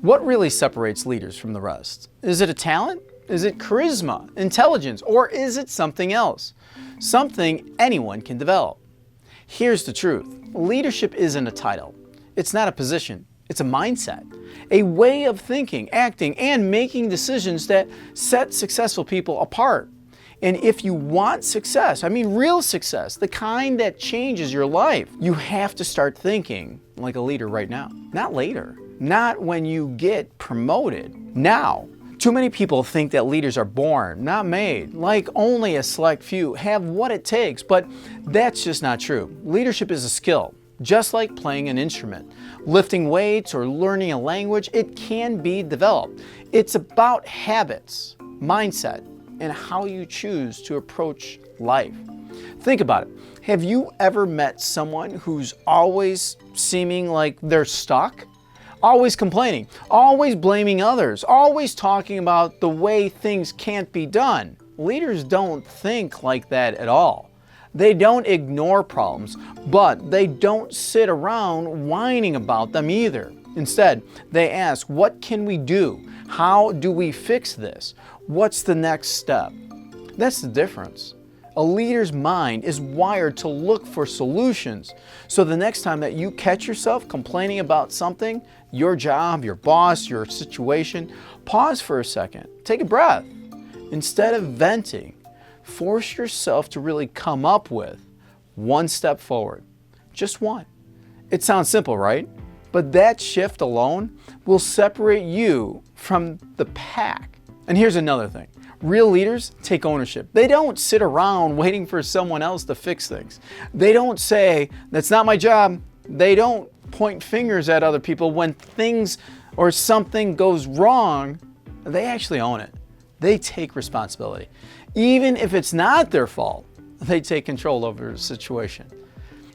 What really separates leaders from the rest? Is it a talent? Is it charisma, intelligence, or is it something else? Something anyone can develop. Here's the truth. Leadership isn't a title. It's not a position. It's a mindset, a way of thinking, acting, and making decisions that set successful people apart. And if you want success, I mean real success, the kind that changes your life, you have to start thinking like a leader right now, not later. Not when you get promoted. Now, too many people think that leaders are born, not made, like only a select few have what it takes, but that's just not true. Leadership is a skill, just like playing an instrument. Lifting weights or learning a language, it can be developed. It's about habits, mindset, and how you choose to approach life. Think about it. Have you ever met someone who's always seeming like they're stuck? Always complaining, always blaming others, always talking about the way things can't be done. Leaders don't think like that at all. They don't ignore problems, but they don't sit around whining about them either. Instead, they ask, what can we do? How do we fix this? What's the next step? That's the difference. A leader's mind is wired to look for solutions. So the next time that you catch yourself complaining about something, your job, your boss, your situation, pause for a second. Take a breath. Instead of venting, force yourself to really come up with one step forward. Just one. It sounds simple, right? But that shift alone will separate you from the pack. And here's another thing. Real leaders take ownership. They don't sit around waiting for someone else to fix things. They don't say, that's not my job. They don't point fingers at other people when things or something goes wrong. They actually own it. They take responsibility. Even if it's not their fault, they take control over the situation.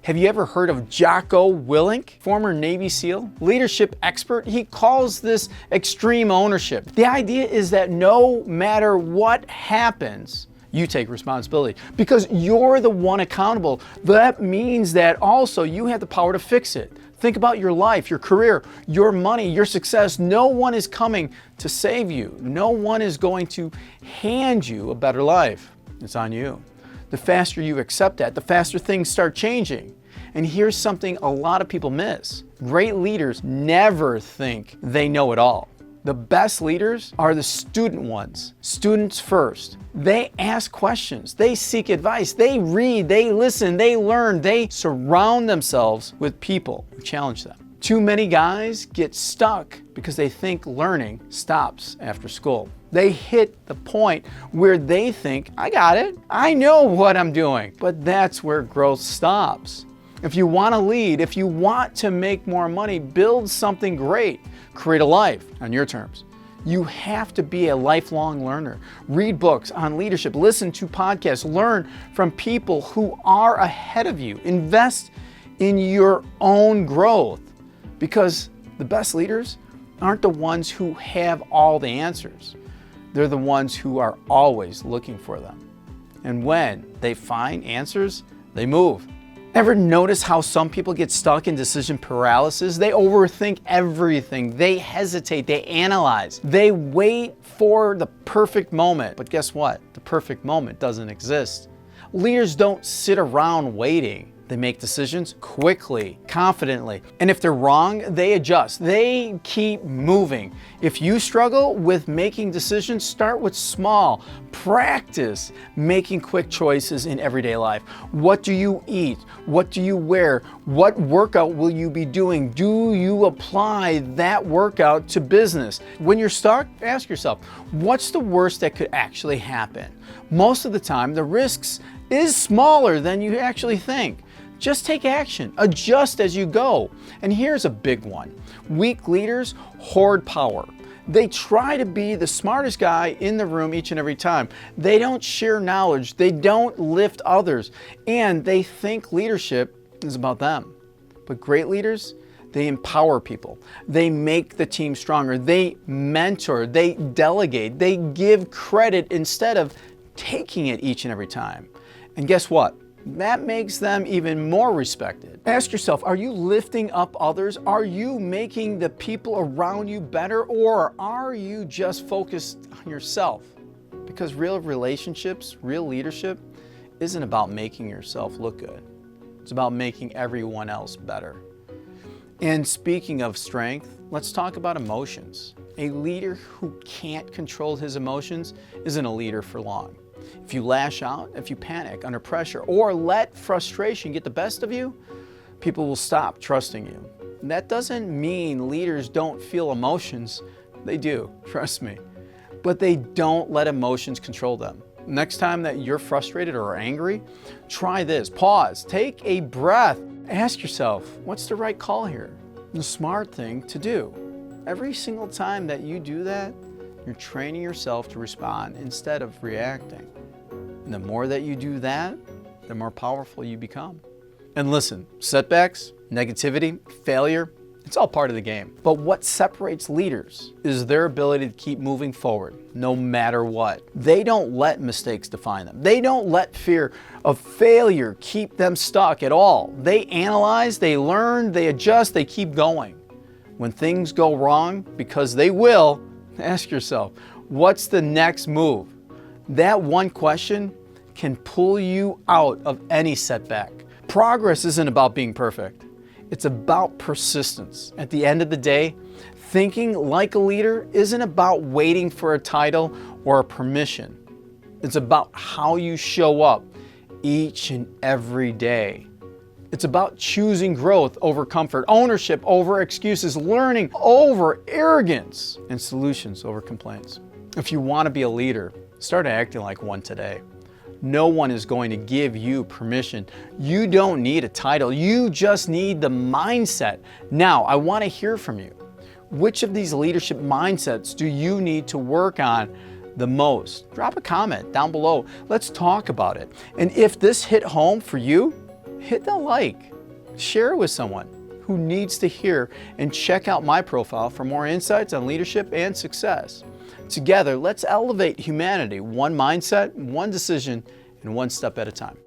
Have you ever heard of Jocko Willink, former Navy SEAL, leadership expert? He calls this extreme ownership. The idea is that no matter what happens, you take responsibility because you're the one accountable. That means that also you have the power to fix it. Think about your life, your career, your money, your success. No one is coming to save you. No one is going to hand you a better life. It's on you. The faster you accept that, the faster things start changing. And here's something a lot of people miss. Great leaders never think they know it all. The best leaders are the student ones. Students first. They ask questions. They seek advice. They read. They listen. They learn. They surround themselves with people who challenge them. Too many guys get stuck because they think learning stops after school. They hit the point where they think, I got it. I know what I'm doing. But that's where growth stops. If you want to lead, if you want to make more money, build something great, create a life on your terms. You have to be a lifelong learner. Read books on leadership, listen to podcasts, learn from people who are ahead of you. Invest in your own growth because the best leaders aren't the ones who have all the answers. They're the ones who are always looking for them. And when they find answers, they move. Ever notice how some people get stuck in decision paralysis? They overthink everything. They hesitate. They analyze. They wait for the perfect moment. But guess what? The perfect moment doesn't exist. Leaders don't sit around waiting. They make decisions quickly, confidently. And if they're wrong, they adjust. They keep moving. If you struggle with making decisions, start with small. Practice making quick choices in everyday life. What do you eat? What do you wear? What workout will you be doing? Do you apply that workout to business? When you're stuck, ask yourself, what's the worst that could actually happen? Most of the time, the risks is smaller than you actually think. Just take action, adjust as you go. And here's a big one. Weak leaders hoard power. They try to be the smartest guy in the room each and every time. They don't share knowledge, they don't lift others, and they think leadership is about them. But great leaders, they empower people. They make the team stronger. They mentor, they delegate, they give credit instead of taking it each and every time. And guess what? That makes them even more respected. Ask yourself, are you lifting up others? Are you making the people around you better, or are you just focused on yourself? Because real relationships, real leadership, isn't about making yourself look good. It's about making everyone else better. And speaking of strength, let's talk about emotions. A leader who can't control his emotions isn't a leader for long. If you lash out, if you panic under pressure, or let frustration get the best of you, people will stop trusting you. And that doesn't mean leaders don't feel emotions. They do, trust me. But they don't let emotions control them. Next time that you're frustrated or angry, try this. Pause, take a breath. Ask yourself, what's the right call here? The smart thing to do. Every single time that you do that, you're training yourself to respond instead of reacting. And the more that you do that, the more powerful you become. And listen, setbacks, negativity, failure, it's all part of the game. But what separates leaders is their ability to keep moving forward, no matter what. They don't let mistakes define them. They don't let fear of failure keep them stuck at all. They analyze, they learn, they adjust, they keep going. When things go wrong, because they will, ask yourself, what's the next move? That one question can pull you out of any setback. Progress isn't about being perfect. It's about persistence. At the end of the day, thinking like a leader isn't about waiting for a title or a permission. It's about how you show up each and every day. It's about choosing growth over comfort, ownership over excuses, learning over arrogance, and solutions over complaints. If you want to be a leader, start acting like one today. No one is going to give you permission. You don't need a title. You just need the mindset. Now, I want to hear from you. Which of these leadership mindsets do you need to work on the most? Drop a comment down below. Let's talk about it. And if this hit home for you, hit the like. Share it with someone who needs to hear, and check out my profile for more insights on leadership and success. Together, let's elevate humanity, one mindset, one decision, and one step at a time.